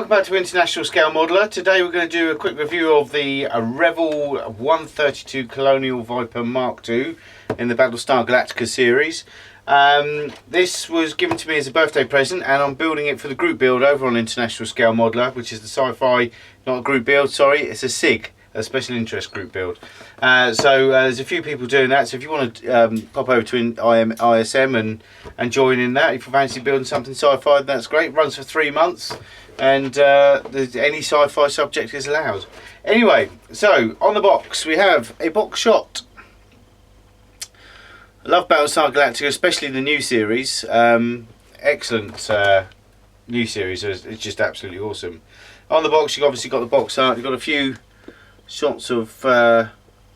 welcome back to International Scale Modeler. Today we're going to do a quick review of the Revell 132 Colonial Viper Mk.II in the Battlestar Galactica series. This was given to me as a birthday present, and I'm building it for the group build over on International Scale Modeler, which is the Sci-Fi, not a group build, sorry, it's a SIG, a special interest group build. There's a few people doing that, so if you want to pop over to ISM and join in that, if you fancy building something sci-fi, that's great. It runs for 3 months, and any sci-fi subject is allowed. Anyway, so on the box we have a box shot. I love Battlestar Galactica, especially the new series. Excellent new series, it's just absolutely awesome. On the box you've obviously got the box art, you've got a few shots of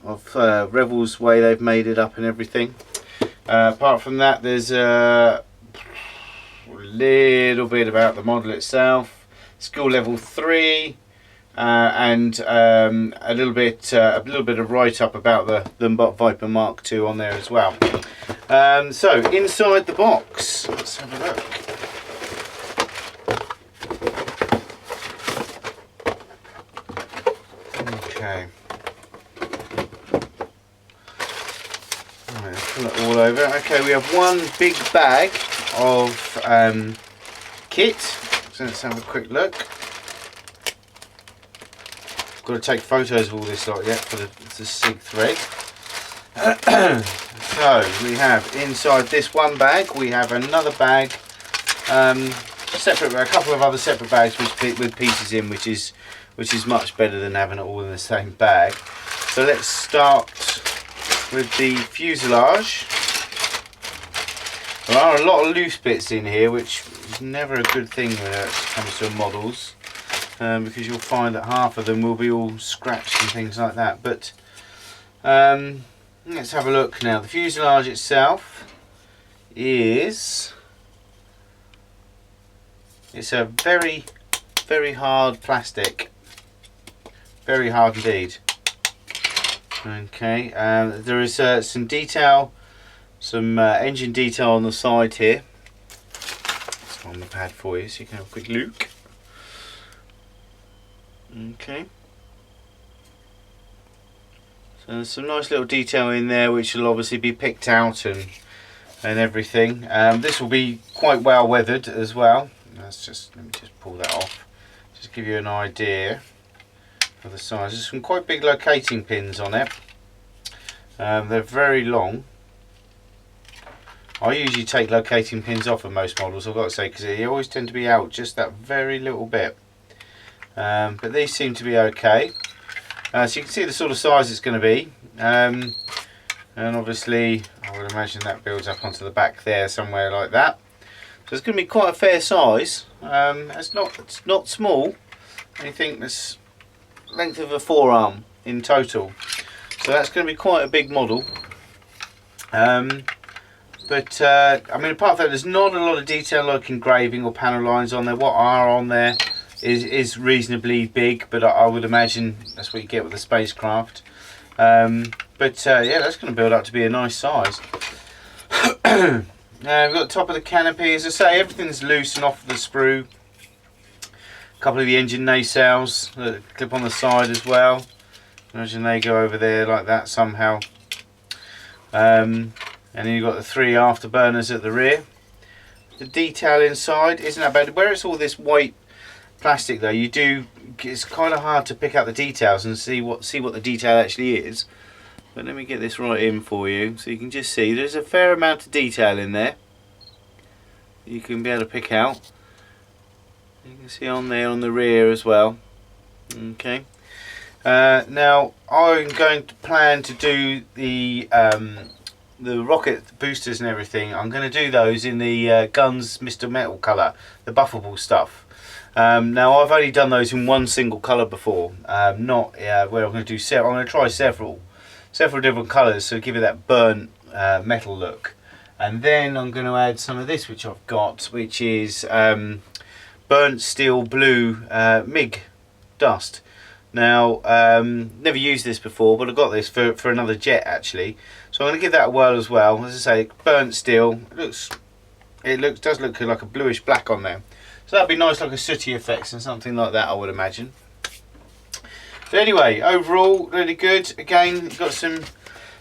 Revell's way they've made it up and everything. Apart from that, there's a little bit about the model itself, skill level 3, and a little bit of write-up about the Viper Mk.II on there as well. So inside the box, let's have a look. Okay. Right, pull it all over. Okay, we have one big bag of kit. So let's have a quick look. Got to take photos of all this lot yet for the SIG thread. So we have inside this one bag, we have another bag, separate, a couple of other separate bags with pieces in, which is much better than having it all in the same bag. So let's start with the fuselage. There are a lot of loose bits in here, which is never a good thing when it comes to models, because you'll find that half of them will be all scratched and things like that. But let's have a look now. The fuselage itself it's a very hard plastic, very hard indeed. Okay, there is some detail, some engine detail on the side here. It's on the pad for you so you can have a quick look. Okay, so there's some nice little detail in there which will obviously be picked out and everything. This will be quite well weathered as well. Let me just pull that off, just give you an idea of the size. There's some quite big locating pins on it. They're very long. I usually take locating pins off of most models, I've got to say, because they always tend to be out just that very little bit. But these seem to be okay. So you can see the sort of size it's going to be. And obviously I would imagine that builds up onto the back there somewhere like that. So it's going to be quite a fair size. It's not small. Anything that's length of a forearm in total. So that's going to be quite a big model. I mean, apart from that, there's not a lot of detail like engraving or panel lines on there. What are on there is reasonably big, but I would imagine that's what you get with a spacecraft. Yeah, that's going to build up to be a nice size. We've got the top of the canopy. As I say, everything's loose and off the sprue. A couple of the engine nacelles that clip on the side as well. Imagine they go over there like that somehow. And then you've got the 3 afterburners at the rear. The detail inside isn't that bad. Where it's all this white plastic though, it's kind of hard to pick out the details and see what the detail actually is. But let me get this right in for you so you can just see there's a fair amount of detail in there you can be able to pick out. You can see on there on the rear as well. Okay. Now I'm going to plan to do the rocket boosters and everything. I'm going to do those in the Guns Mr. Metal colour, the buffable stuff. Now I've only done those in one single colour before, not where I'm going to do I'm going to try several different colours, so give it that burnt metal look. And then I'm going to add some of this which I've got, which is burnt steel blue MiG dust. Now never used this before, but I got this for another jet actually, so I'm going to give that a whirl as well. As I say, burnt steel, it does look like a bluish black on there. So that'd be nice, like a sooty effects and something like that, I would imagine. But anyway, overall, really good. Again, got some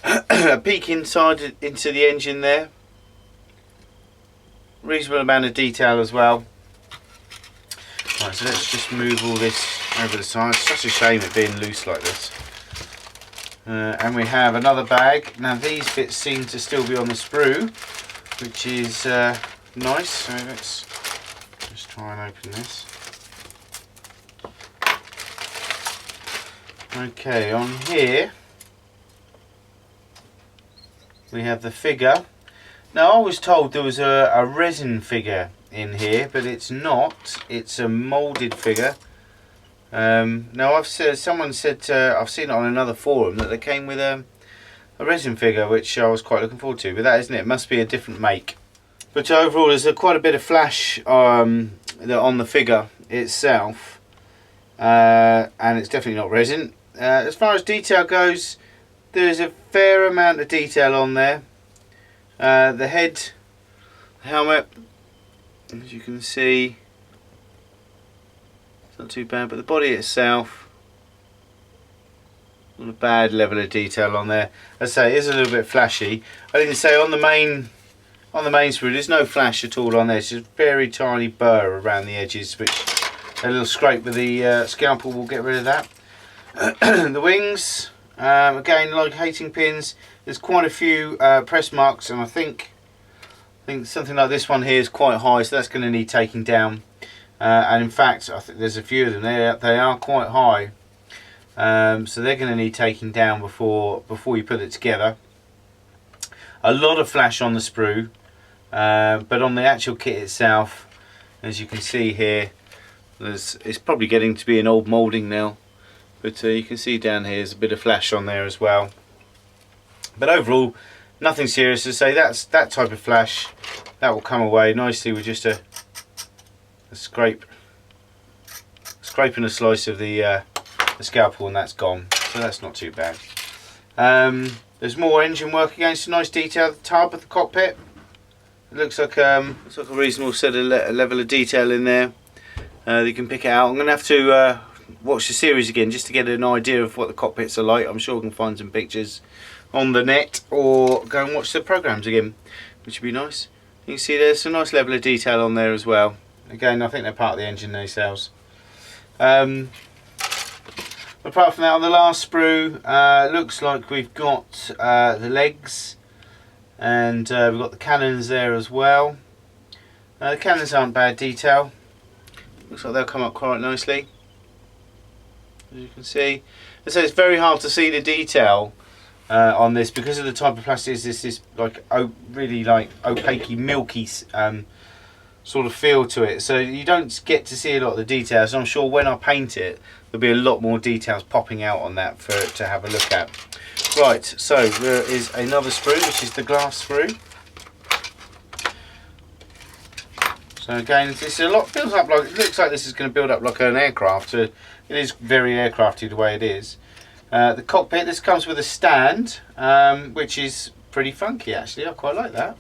a peek inside into the engine there. Reasonable amount of detail as well. Right, so let's just move all this over the side. It's such a shame it being loose like this. And we have another bag. Now these bits seem to still be on the sprue, which is nice. So let's just try and open this. Okay, on here we have the figure. Now I was told there was a resin figure in here, but it's not. It's a moulded figure. Now someone said I've seen it on another forum that they came with a resin figure, which I was quite looking forward to. But that isn't it. It must be a different make. But overall, there's quite a bit of flash on the figure itself, and it's definitely not resin. As far as detail goes, there's a fair amount of detail on there. The head, helmet, as you can see, it's not too bad, but the body itself, not a bad level of detail on there. As I say, it is a little bit flashy. I didn't say on the main sprue there's no flash at all on there. It's just very tiny burr around the edges, which a little scrape with the scalpel will get rid of that. The wings, again, like hating pins, there's quite a few press marks, and I think something like this one here is quite high, so that's going to need taking down. And in fact, I think there's a few of them. They are quite high, so they're going to need taking down before you put it together. A lot of flash on the sprue, but on the actual kit itself, as you can see here, it's probably getting to be an old moulding now. But you can see down here there's a bit of flash on there as well. But overall, nothing serious to say. That's that type of flash. That will come away nicely with just a scraping a slice of the scalpel, and that's gone. So that's not too bad. There's more engine work again. Some nice detail at the top of the cockpit. It looks like a reasonable set of level of detail in there. You can pick it out. I'm going to have to watch the series again just to get an idea of what the cockpits are like. I'm sure we can find some pictures on the net, or go and watch the programs again, which would be nice. You can see there's a nice level of detail on there as well. Again, I think they're part of the engine themselves. Apart from that, on the last sprue, looks like we've got the legs, and we've got the cannons there as well. The cannons aren't bad detail. Looks like they'll come up quite nicely, as you can see. So it's very hard to see the detail on this because of the type of plastic. This is like really like opaque, milky sort of feel to it. So you don't get to see a lot of the details. I'm sure when I paint it, there'll be a lot more details popping out on that for it to have a look at. Right, so there is another sprue, which is the glass sprue. So again, this a lot feels up like, it looks like this is going to build up like an aircraft. So it is very aircrafty the way it is. The cockpit, this comes with a stand, which is pretty funky actually. I quite like that,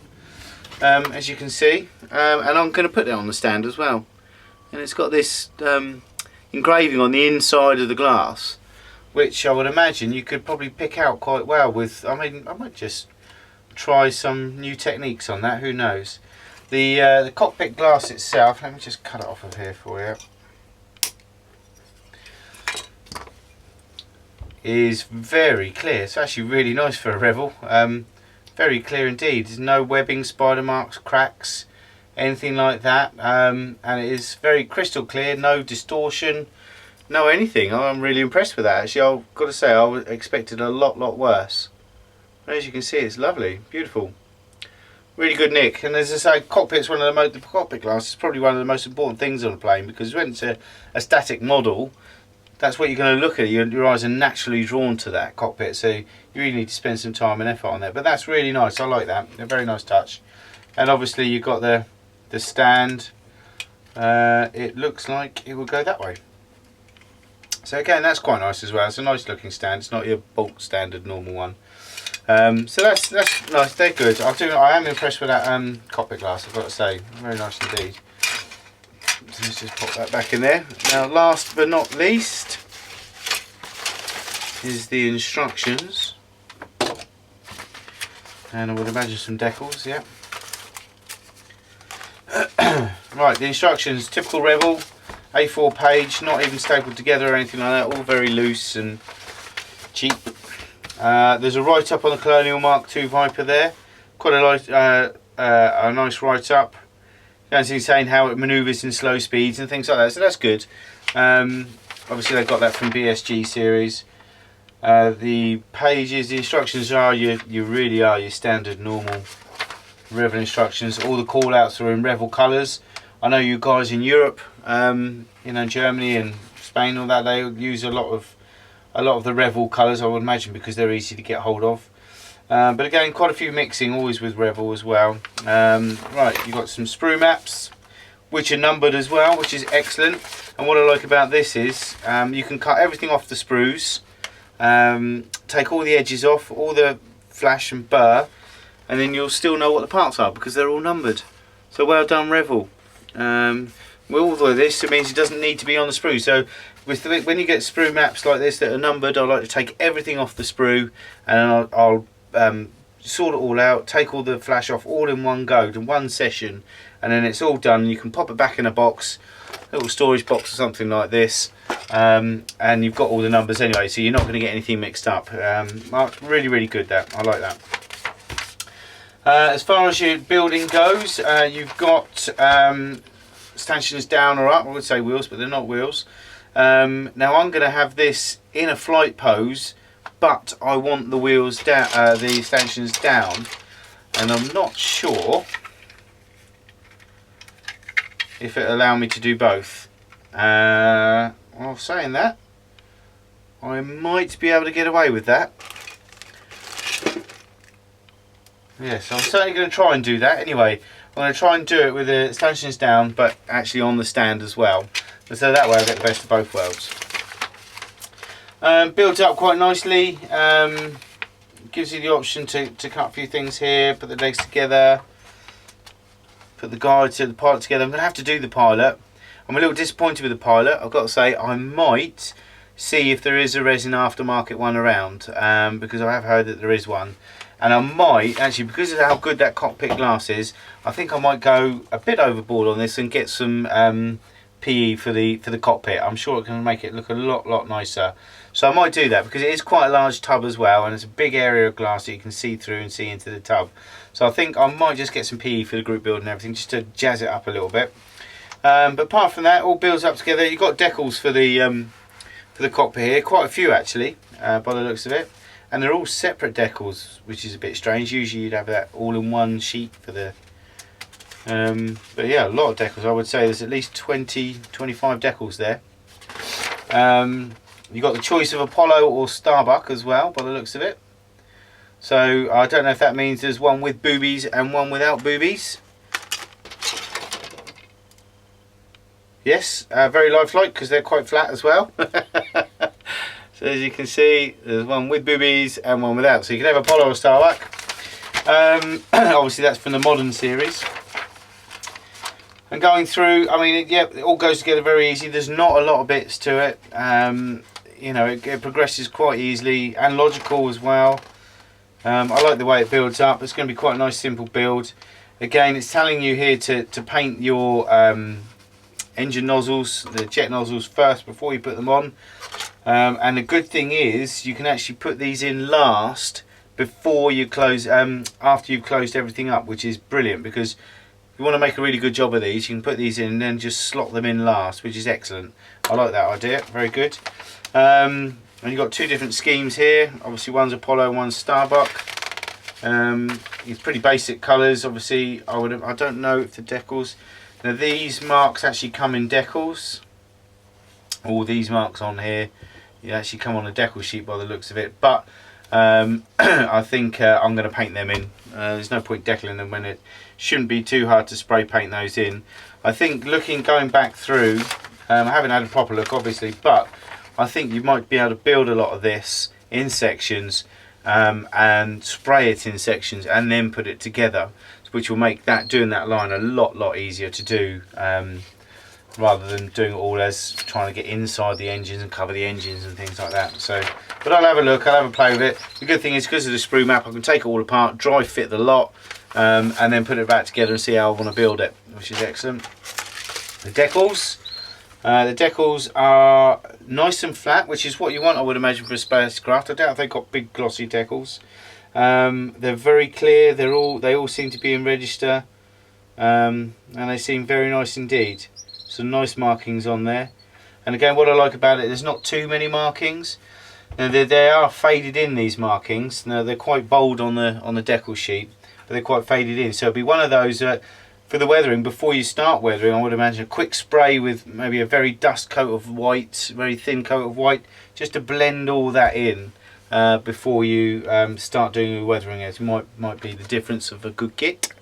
as you can see, and I'm going to put that on the stand as well. And it's got this engraving on the inside of the glass, which I would imagine you could probably pick out quite well with. I mean, I might just try some new techniques on that, who knows. The cockpit glass itself, let me just cut it off of here for you, is very clear. It's actually really nice for a Revell. Very clear indeed. There's no webbing, spider marks, cracks, anything like that, and it is very crystal clear, no distortion, no anything. I'm really impressed with that actually. I've got to say, I expected a lot worse. But as you can see, it's lovely, beautiful, really good nick. And as I say, cockpit's one of the cockpit glass is probably one of the most important things on a plane, because when it's a static model, that's what you're going to look at. Your eyes are naturally drawn to that cockpit, so you really need to spend some time and effort on that. But that's really nice. I like that. A very nice touch. And obviously you've got the stand. It looks like it will go that way. So again, that's quite nice as well. It's a nice looking stand. It's not your bulk standard normal one. So that's nice. They're good. I am impressed with that cockpit glass, I've got to say. Very nice indeed. So let's just pop that back in there. Now last but not least is the instructions, and I would imagine some decals, yeah. Right, the instructions, typical Revell, A4 page, not even stapled together or anything like that, all very loose and cheap. There's a write-up on the Colonial Mk.II Viper there, quite a nice write-up, saying how it manoeuvres in slow speeds and things like that, so that's good. Obviously they got that from BSG series. The pages, the instructions are you really are your standard normal Revell instructions. All the call outs are in Revell colours. I know you guys in Europe, you know, Germany and Spain, all that, they use a lot of the Revell colours, I would imagine, because they're easy to get hold of. But again, quite a few mixing, always with Revell as well. Right, you've got some sprue maps, which are numbered as well, which is excellent. And what I like about this is you can cut everything off the sprues, take all the edges off, all the flash and burr, and then you'll still know what the parts are because they're all numbered. So well done, Revell. With all of this, it means it doesn't need to be on the sprue. So when you get sprue maps like this that are numbered, I like to take everything off the sprue, and I'll sort it all out, take all the flash off all in one go, in one session, and then it's all done. You can pop it back in a box, a little storage box or something like this, and you've got all the numbers anyway, so you're not going to get anything mixed up. Really, really good, that. I like that. As far as your building goes, you've got stanchions down or up. I would say wheels, but they're not wheels. Now I'm going to have this in a flight pose, but I want the wheels down, the stanchions down, and I'm not sure if it'll allow me to do both. Well, saying that, I might be able to get away with that. Yes, I'm certainly going to try and do that. Anyway, I'm going to try and do it with the stanchions down, but actually on the stand as well. So that way I get the best of both worlds. Builds up quite nicely. Gives you the option to cut a few things here, put the legs together, put the guide to the pilot together. I'm going to have to do the pilot. I'm a little disappointed with the pilot. I've got to say, I might see if there is a resin aftermarket one around, because I have heard that there is one. And I might, actually, because of how good that cockpit glass is, I think I might go a bit overboard on this and get some PE for the cockpit. I'm sure it can make it look a lot nicer. So I might do that, because it is quite a large tub as well, and it's a big area of glass that you can see through and see into the tub. So I think I might just get some PE for the group build and everything, just to jazz it up a little bit. But apart from that, all builds up together. You've got decals for the cockpit here, quite a few actually, by the looks of it. And they're all separate decals, which is a bit strange. Usually you'd have that all in one sheet for the... but yeah, a lot of decals. I would say there's at least 20-25 decals there. You've got the choice of Apollo or Starbuck as well, by the looks of it. So I don't know if that means there's one with boobies and one without boobies. Yes, very lifelike, because they're quite flat as well. So as you can see, there's one with boobies and one without. So you can have Apollo or Starbuck. Obviously that's from the modern series. And going through, I mean, yeah, it all goes together very easy. There's not a lot of bits to it. You know, it progresses quite easily and logical as well. I like the way it builds up. It's going to be quite a nice simple build. Again, it's telling you here to paint your engine nozzles, the jet nozzles first before you put them on. And the good thing is you can actually put these in last before you close, after you've closed everything up, which is brilliant, because if you want to make a really good job of these, you can put these in and then just slot them in last, which is excellent. I like that idea, very good. And you've got two different schemes here. Obviously one's Apollo, one's Starbuck. It's pretty basic colours. Obviously I don't know if the decals, now these marks actually come in decals. All these marks on here, you actually come on a decal sheet by the looks of it, but I think I'm going to paint them in. There's no point decaling them when it shouldn't be too hard to spray paint those in. I think going back through, I haven't had a proper look obviously, but I think you might be able to build a lot of this in sections and spray it in sections and then put it together, which will make doing that line a lot easier to do. rather than doing it all as trying to get inside the engines and cover the engines and things like that. So, but I'll have a look, I'll have a play with it. The good thing is, because of the sprue map, I can take it all apart, dry fit the lot, and then put it back together and see how I want to build it, which is excellent. The decals. The decals are nice and flat, which is what you want, I would imagine, for a spacecraft. I doubt if they've got big glossy decals. They're very clear. They all seem to be in register, and they seem very nice indeed. Some nice markings on there. And again, what I like about it, there's not too many markings. Now they are faded in, these markings. Now they're quite bold on the decal sheet, but they're quite faded in. So it'll be one of those for the weathering, before you start weathering, I would imagine a quick spray with maybe a very dust coat of white, very thin coat of white, just to blend all that in before you start doing your weathering. It might be the difference of a good kit.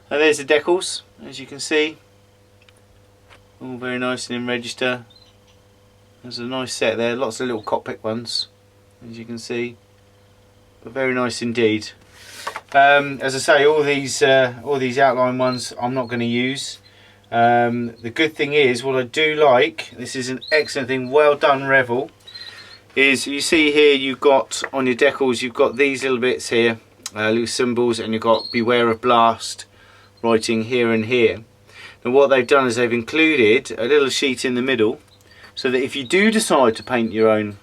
And there's the decals, as you can see, all very nice and in register. There's a nice set there, lots of little cockpit ones, as you can see, but very nice indeed. As I say, all these outline ones I'm not going to use. The good thing is, what I do like, this is an excellent thing, well done Revell, is you see here you've got on your decals, you've got these little bits here, little symbols, and you've got beware of blast writing here and here. And what they've done is they've included a little sheet in the middle, so that if you do decide to paint your own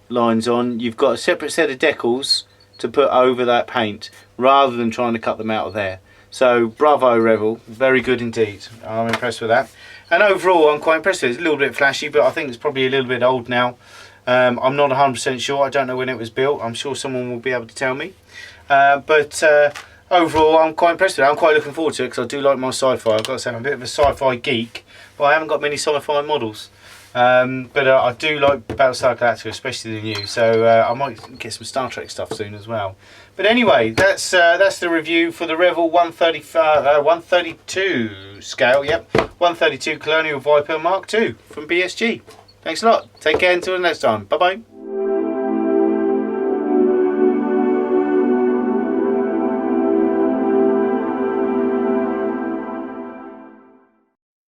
lines on, you've got a separate set of decals to put over that paint, rather than trying to cut them out of there. So bravo Revell, very good indeed. I'm impressed with that. And overall I'm quite impressed with it. It's a little bit flashy, but I think it's probably a little bit old now. I'm not 100% sure, I don't know when it was built. I'm sure someone will be able to tell me. But overall I'm quite impressed with it. I'm quite looking forward to it, because I do like my sci-fi. I've got to say I'm a bit of a sci-fi geek, but I haven't got many sci-fi models. But I do like Battlestar Galactica, especially the new, so I might get some Star Trek stuff soon as well. But anyway, that's the review for the Revell 132 scale, yep, 132 Colonial Viper Mark II from BSG. Thanks a lot, take care until the next time, bye bye.